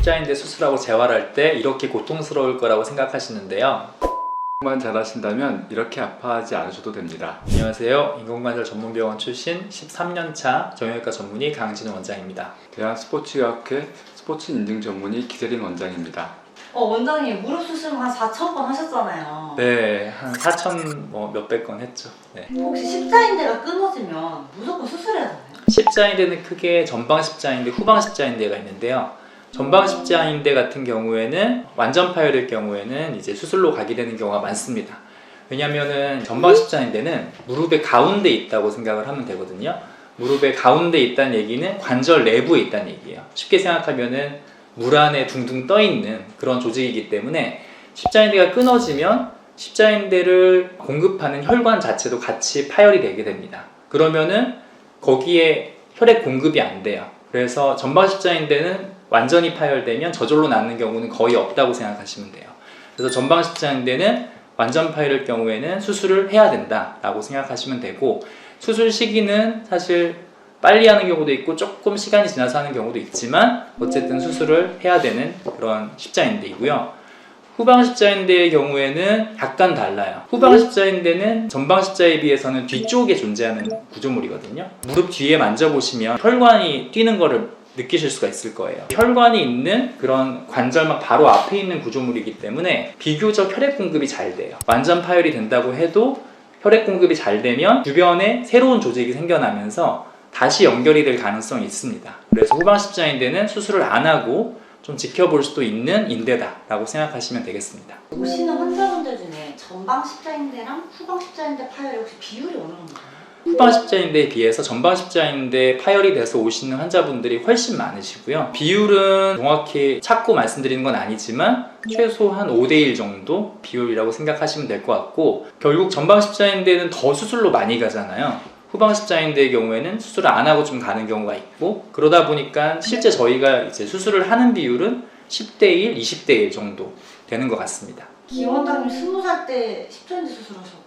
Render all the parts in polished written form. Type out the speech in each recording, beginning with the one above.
십자인대 수술하고 재활할 때 이렇게 고통스러울 거라고 생각하시는데요. 만 잘하신다면 이렇게 아파하지 않으셔도 됩니다. 안녕하세요. 인공관절 전문병원 출신 13년차 정형외과 전문의 강진우 원장입니다. 대한스포츠의학회 스포츠 인증 전문의 기세린 원장입니다. 원장님 무릎 수술 한 4,000번 하셨잖아요. 네, 한 4천 몇백 건 했죠. 네. 혹시 십자인대가 끊어지면 무조건 수술해야 하나요? 십자인대는 크게 전방 십자인대, 후방 십자인대가 있는데요. 전방 십자인대 같은 경우에는 완전 파열일 경우에는 이제 수술로 가게 되는 경우가 많습니다. 왜냐면은 전방 십자인대는 무릎의 가운데 있다고 생각을 하면 되거든요. 무릎의 가운데 있다는 얘기는 관절 내부에 있다는 얘기예요. 쉽게 생각하면은 물 안에 둥둥 떠 있는 그런 조직이기 때문에 십자인대가 끊어지면 십자인대를 공급하는 혈관 자체도 같이 파열이 되게 됩니다. 그러면은 거기에 혈액 공급이 안 돼요. 그래서 전방 십자인대는 완전히 파열되면 저절로 낫는 경우는 거의 없다고 생각하시면 돼요. 그래서 전방 십자인대는 완전 파열일 경우에는 수술을 해야 된다라고 생각하시면 되고, 수술 시기는 사실 빨리 하는 경우도 있고 조금 시간이 지나서 하는 경우도 있지만 어쨌든 수술을 해야 되는 그런 십자인대이고요. 후방 십자인대의 경우에는 약간 달라요. 후방 십자인대는 전방 십자에 비해서는 뒤쪽에 존재하는 구조물이거든요. 무릎 뒤에 만져보시면 혈관이 뛰는 거를 느끼실 수가 있을 거예요. 혈관이 있는 그런 관절막 바로 앞에 있는 구조물이기 때문에 비교적 혈액 공급이 잘 돼요. 완전 파열이 된다고 해도 혈액 공급이 잘 되면 주변에 새로운 조직이 생겨나면서 다시 연결이 될 가능성이 있습니다. 그래서 후방 십자인대는 수술을 안 하고 좀 지켜볼 수도 있는 인대다라고 생각하시면 되겠습니다. 오시는 환자분들 중에 전방 십자인대랑 후방 십자인대 파열이 혹시 비율이 어느 정도예요? 후방 십자인대에 비해서 전방 십자인대 파열이 돼서 오시는 환자분들이 훨씬 많으시고요. 비율은 정확히 찾고 말씀드리는 건 아니지만 최소 한 5대1 정도 비율이라고 생각하시면 될 것 같고, 결국 전방 십자인대는 더 수술로 많이 가잖아요. 후방 십자인대의 경우에는 수술을 안 하고 좀 가는 경우가 있고, 그러다 보니까 실제 저희가 이제 수술을 하는 비율은 10대1, 20대1 정도 되는 것 같습니다. 김 원장님 20살 때 십자인대 수술하셨어요?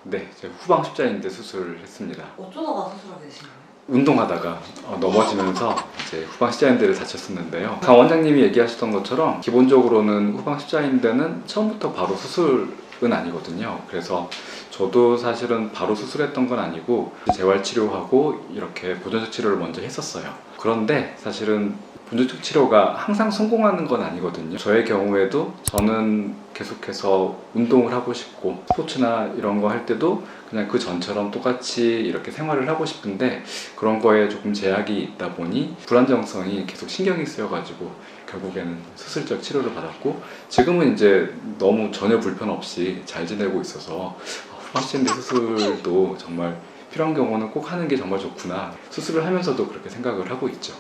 네, 제가 후방 십자인대 수술을 했습니다. 어쩌다가 수술하게 되신 거예요? 운동하다가 넘어지면서 이제 후방 십자인대를 다쳤었는데요. 강 원장님이 얘기하셨던 것처럼 기본적으로는 후방 십자인대는 처음부터 바로 수술은 아니거든요. 그래서 저도 사실은 바로 수술했던 건 아니고 재활치료하고 이렇게 보존적 치료를 먼저 했었어요. 그런데 사실은 보존적 치료가 항상 성공하는 건 아니거든요. 저의 경우에도 저는 계속해서 운동을 하고 싶고 스포츠나 이런 거 할 때도 그냥 그 전처럼 똑같이 이렇게 생활을 하고 싶은데 그런 거에 조금 제약이 있다 보니 불안정성이 계속 신경이 쓰여가지고 결국에는 수술적 치료를 받았고, 지금은 이제 너무 전혀 불편 없이 잘 지내고 있어서 후방십자인대 수술도 정말 필요한 경우는 꼭 하는 게 정말 좋구나, 수술을 하면서도 그렇게 생각을 하고 있죠.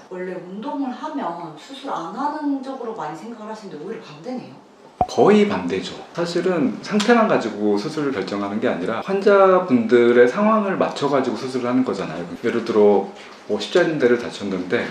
원래 운동을 하면 수술 안 하는 쪽으로 많이 생각을 하시는데 오히려 반대네요. 거의 반대죠. 사실은 상태만 가지고 수술을 결정하는 게 아니라 환자분들의 상황을 맞춰가지고 수술을 하는 거잖아요. 예를 들어 십자인대를 다쳤는데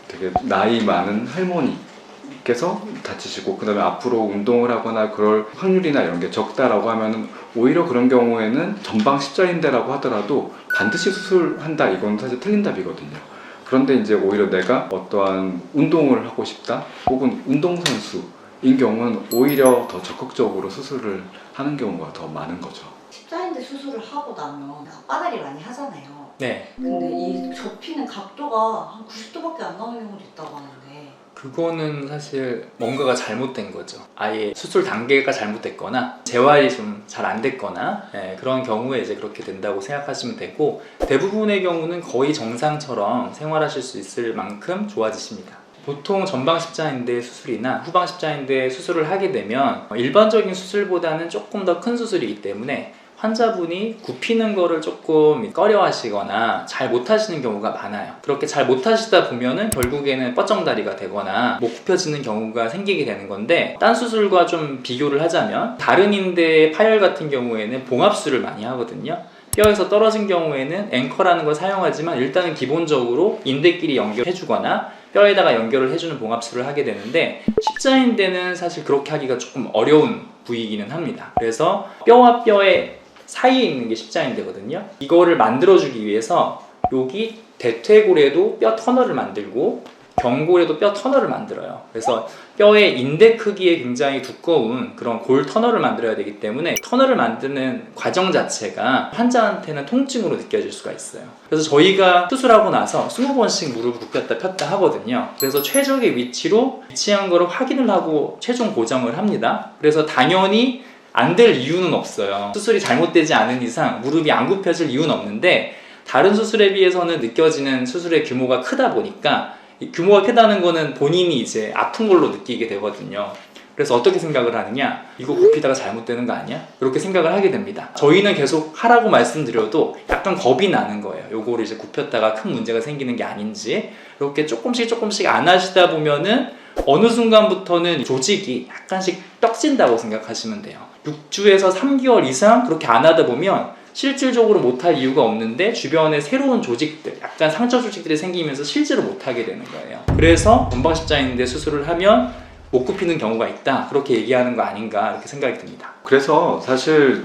되게 나이 많은 할머니께서 다치시고 그 다음에 앞으로 운동을 하거나 그럴 확률이나 이런 게 적다라고 하면은 오히려 그런 경우에는 전방 십자인대라고 하더라도 반드시 수술한다, 이건 사실 틀린 답이거든요. 그런데 이제 오히려 내가 어떠한 운동을 하고 싶다 혹은 운동선수인 경우는 오히려 더 적극적으로 수술을 하는 경우가 더 많은 거죠. 십자인대 수술을 하고 나면 앞바다리 많이 하잖아요. 네, 근데 이 접히는 각도가 한 90도밖에 안 나오는 경우도 있다고 하는데, 그거는 사실 뭔가가 잘못된 거죠. 아예 수술 단계가 잘못됐거나 재활이 좀 잘 안 됐거나 그런 경우에 이제 그렇게 된다고 생각하시면 되고, 대부분의 경우는 거의 정상처럼 생활하실 수 있을 만큼 좋아지십니다. 보통 전방 십자인대 수술이나 후방 십자인대 수술을 하게 되면 일반적인 수술보다는 조금 더 큰 수술이기 때문에 환자분이 굽히는 거를 조금 꺼려 하시거나 잘 못하시는 경우가 많아요. 그렇게 잘 못하시다 보면은 결국에는 뻗정다리가 되거나 못 굽혀지는 경우가 생기게 되는 건데, 딴 수술과 좀 비교를 하자면 다른 인대의 파열 같은 경우에는 봉합술을 많이 하거든요. 뼈에서 떨어진 경우에는 앵커라는 걸 사용하지만 일단은 기본적으로 인대끼리 연결해주거나 뼈에다가 연결을 해주는 봉합술을 하게 되는데, 십자인대는 사실 그렇게 하기가 조금 어려운 부위이기는 합니다. 그래서 뼈와 뼈의 사이에 있는 게 십자인대거든요. 이거를 만들어주기 위해서 여기 대퇴골에도 뼈 터널을 만들고 경골에도 뼈 터널을 만들어요. 그래서 뼈의 인대 크기에 굉장히 두꺼운 그런 골 터널을 만들어야 되기 때문에 터널을 만드는 과정 자체가 환자한테는 통증으로 느껴질 수가 있어요. 그래서 저희가 수술하고 나서 20번씩 무릎을 굽혔다 폈다 하거든요. 그래서 최적의 위치로 위치한 거를 확인을 하고 최종 고정을 합니다. 그래서 당연히 안 될 이유는 없어요. 수술이 잘못되지 않은 이상 무릎이 안 굽혀질 이유는 없는데, 다른 수술에 비해서는 느껴지는 수술의 규모가 크다 보니까, 이 규모가 크다는 거는 본인이 이제 아픈 걸로 느끼게 되거든요. 그래서 어떻게 생각을 하느냐, 이거 굽히다가 잘못되는 거 아니야? 이렇게 생각을 하게 됩니다. 저희는 계속 하라고 말씀드려도 약간 겁이 나는 거예요. 요거를 이제 굽혔다가 큰 문제가 생기는 게 아닌지. 이렇게 조금씩 안 하시다 보면은 어느 순간부터는 조직이 약간씩 떡진다고 생각하시면 돼요. 6주에서 3개월 이상 그렇게 안 하다 보면 실질적으로 못할 이유가 없는데 주변에 새로운 조직들, 약간 상처 조직들이 생기면서 실제로 못하게 되는 거예요. 그래서 전방십자인대 수술을 하면 못 굽히는 경우가 있다, 그렇게 얘기하는 거 아닌가, 이렇게 생각이 듭니다. 그래서 사실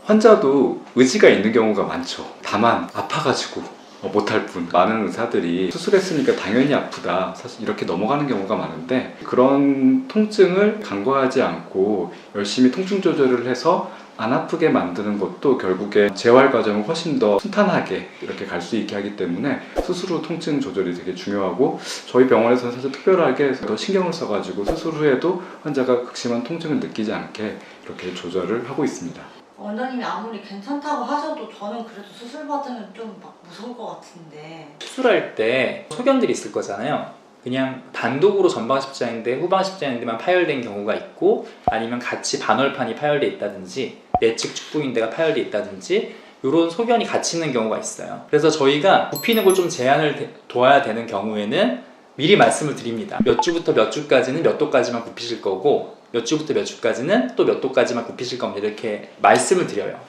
환자도 의지가 있는 경우가 많죠. 다만 아파가지고 못할 뿐. 많은 의사들이 수술했으니까 당연히 아프다, 사실 이렇게 넘어가는 경우가 많은데, 그런 통증을 간과하지 않고 열심히 통증 조절을 해서 안 아프게 만드는 것도 결국에 재활 과정을 훨씬 더 순탄하게 이렇게 갈 수 있게 하기 때문에 수술 후 통증 조절이 되게 중요하고, 저희 병원에서는 사실 특별하게 더 신경을 써가지고 수술 후에도 환자가 극심한 통증을 느끼지 않게 이렇게 조절을 하고 있습니다. 원장님이 아무리 괜찮다고 하셔도 저는 그래도 수술 받으면 좀 막 무서울 것 같은데. 수술할 때 소견들이 있을 거잖아요. 그냥 단독으로 전방십자인대, 후방십자인대만 파열된 경우가 있고, 아니면 같이 반월판이 파열돼 있다든지 내측 축부인대가 파열돼 있다든지 이런 소견이 같이 있는 경우가 있어요. 그래서 저희가 굽히는 걸 좀 제한을 둬야 되는 경우에는 미리 말씀을 드립니다. 몇 주부터 몇 주까지는 몇 도까지만 굽히실 거고, 몇 주부터 몇 주까지는 또 몇 도까지만 굽히실 겁니다, 이렇게 말씀을 드려요.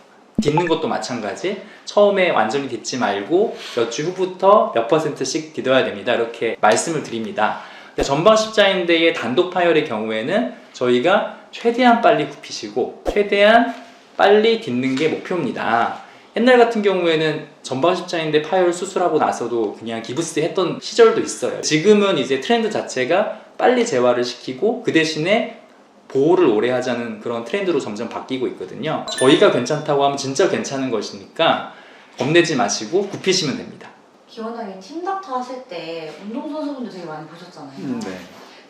딛는 것도 마찬가지, 처음에 완전히 딛지 말고 몇 주 후부터 몇 %씩 딛어야 됩니다, 이렇게 말씀을 드립니다. 근데 전방십자인대의 단독 파열의 경우에는 저희가 최대한 빨리 굽히시고 최대한 빨리 딛는 게 목표입니다. 옛날 같은 경우에는 전방십자인대 파열 수술하고 나서도 그냥 기부스 했던 시절도 있어요. 지금은 이제 트렌드 자체가 빨리 재활을 시키고 그 대신에 보호를 오래 하자는 그런 트렌드로 점점 바뀌고 있거든요. 저희가 괜찮다고 하면 진짜 괜찮은 것이니까 겁내지 마시고 굽히시면 됩니다. 기 원장님 팀닥터 하실 때 운동선수분들 되게 많이 보셨잖아요. 네.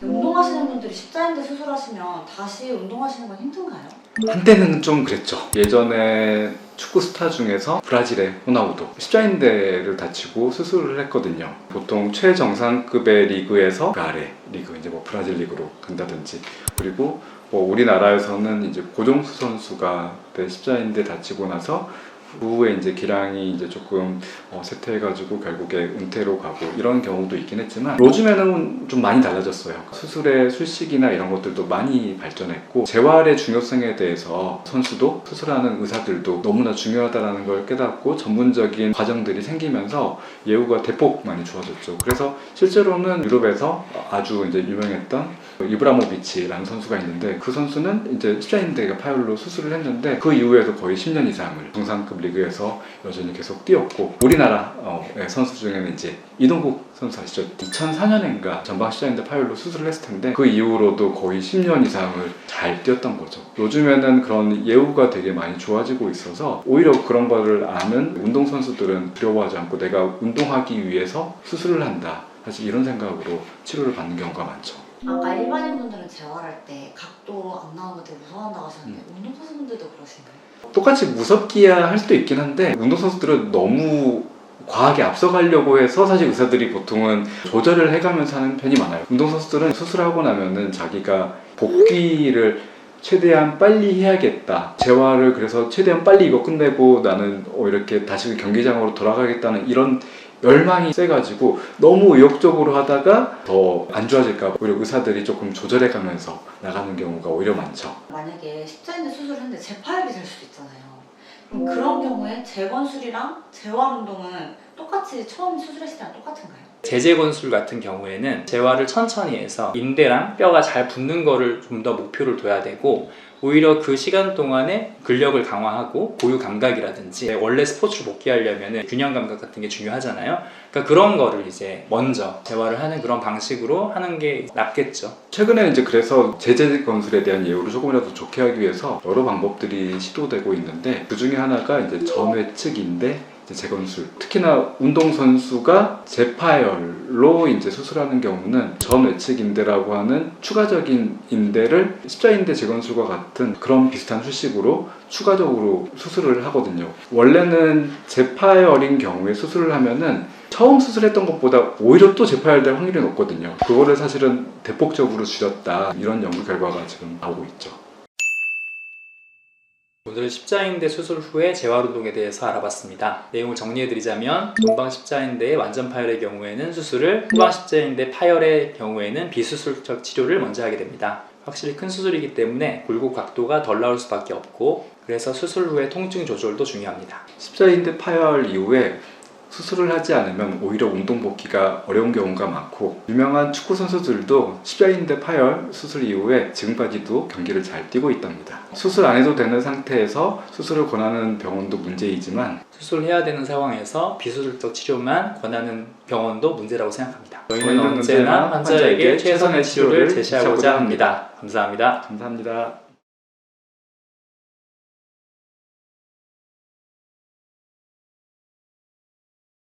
근데 운동하시는 분들이 십자인대 수술하시면 다시 운동하시는 건 힘든가요? 한때는 좀 그랬죠. 예전에 축구 스타 중에서 브라질의 호나우도 십자인대를 다치고 수술을 했거든요. 보통 최정상급의 리그에서 그 아래 리그, 이제 뭐 브라질 리그로 간다든지, 그리고 뭐 우리나라에서는 이제 고종수 선수가 그때 십자인대 다치고 나서 후에 이제 기량이 이제 조금 쇠퇴해가지고 결국에 은퇴로 가고 이런 경우도 있긴 했지만, 요즘에는 좀 많이 달라졌어요. 수술의 술식이나 이런 것들도 많이 발전했고, 재활의 중요성에 대해서 선수도 수술하는 의사들도 너무나 중요하다는 걸 깨닫고 전문적인 과정들이 생기면서 예후가 대폭 많이 좋아졌죠. 그래서 실제로는 유럽에서 아주 이제 유명했던 이브라모비치라는 선수가 있는데, 그 선수는 이제 십자인대가 파열로 수술을 했는데 그 이후에도 거의 10년 이상을 정상급 리그에서 여전히 계속 뛰었고, 우리나라의 선수 중에는 이제 이동국 선수 아시죠? 2004년인가 전방십자인대 파열로 수술을 했을 텐데 그 이후로도 거의 10년 이상을 잘 뛰었던 거죠. 요즘에는 그런 예후가 되게 많이 좋아지고 있어서 오히려 그런 거를 아는 운동선수들은 두려워하지 않고 내가 운동하기 위해서 수술을 한다, 사실 이런 생각으로 치료를 받는 경우가 많죠. 아까 일반인분들은 재활할 때 각도 안 나오면 되게 무서워한다고 하셨는데 운동선수분들도 그러신가요? 똑같이 무섭기야 할 수도 있긴 한데, 운동선수들은 너무 과하게 앞서가려고 해서 사실 의사들이 보통은 조절을 해가면서 하는 편이 많아요. 운동선수들은 수술하고 나면은 자기가 복귀를 최대한 빨리 해야겠다, 재활을 그래서 최대한 빨리 이거 끝내고 나는 이렇게 다시 경기장으로 돌아가겠다는 이런 열망이 세가지고 너무 의욕적으로 하다가 더 안 좋아질까 봐 오히려 의사들이 조금 조절해가면서 나가는 경우가 오히려 많죠. 만약에 십자인대 수술을 했는데 재파열이 될 수도 있잖아요. 그럼 그런 경우에 재건술이랑 재활 운동은 똑같이 처음 수술했을 때랑 똑같은가요? 제재건술 같은 경우에는 재활을 천천히 해서 인대랑 뼈가 잘 붙는 거를 좀 더 목표를 둬야 되고, 오히려 그 시간 동안에 근력을 강화하고 고유 감각이라든지, 원래 스포츠를 복귀하려면 균형 감각 같은 게 중요하잖아요. 그러니까 그런 거를 이제 먼저 재활을 하는 그런 방식으로 하는 게 낫겠죠. 최근에 이제 그래서 제재 건술에 대한 예우를 조금이라도 좋게 하기 위해서 여러 방법들이 시도되고 있는데, 그 중에 하나가 이제 전외측인대 재건술. 특히나 운동선수가 재파열로 이제 수술하는 경우는 전외측인대라고 하는 추가적인 인대를 십자인대 재건술과 같은 그런 비슷한 수식으로 추가적으로 수술을 하거든요. 원래는 재파열인 경우에 수술을 하면은 처음 수술했던 것보다 오히려 또 재파열될 확률이 높거든요. 그거를 사실은 대폭적으로 줄였다, 이런 연구 결과가 지금 나오고 있죠. 오늘 십자인대 수술 후에 재활운동에 대해서 알아봤습니다. 내용을 정리해드리자면, 전방 십자인대의 완전 파열의 경우에는 수술을, 후방 십자인대 파열의 경우에는 비수술적 치료를 먼저 하게 됩니다. 확실히 큰 수술이기 때문에 굴곡 각도가 덜 나올 수밖에 없고, 그래서 수술 후의 통증 조절도 중요합니다. 십자인대 파열 이후에 수술을 하지 않으면 오히려 운동 복귀가 어려운 경우가 많고, 유명한 축구 선수들도 십자인대 파열 수술 이후에 지금까지도 경기를 잘 뛰고 있답니다. 수술 안 해도 되는 상태에서 수술을 권하는 병원도 문제이지만, 수술해야 되는 상황에서 비수술적 치료만 권하는 병원도 문제라고 생각합니다. 저희는 저희는 언제나 언제나 환자에게 최선의 치료를 제시하고자 합니다. 감사합니다. 감사합니다.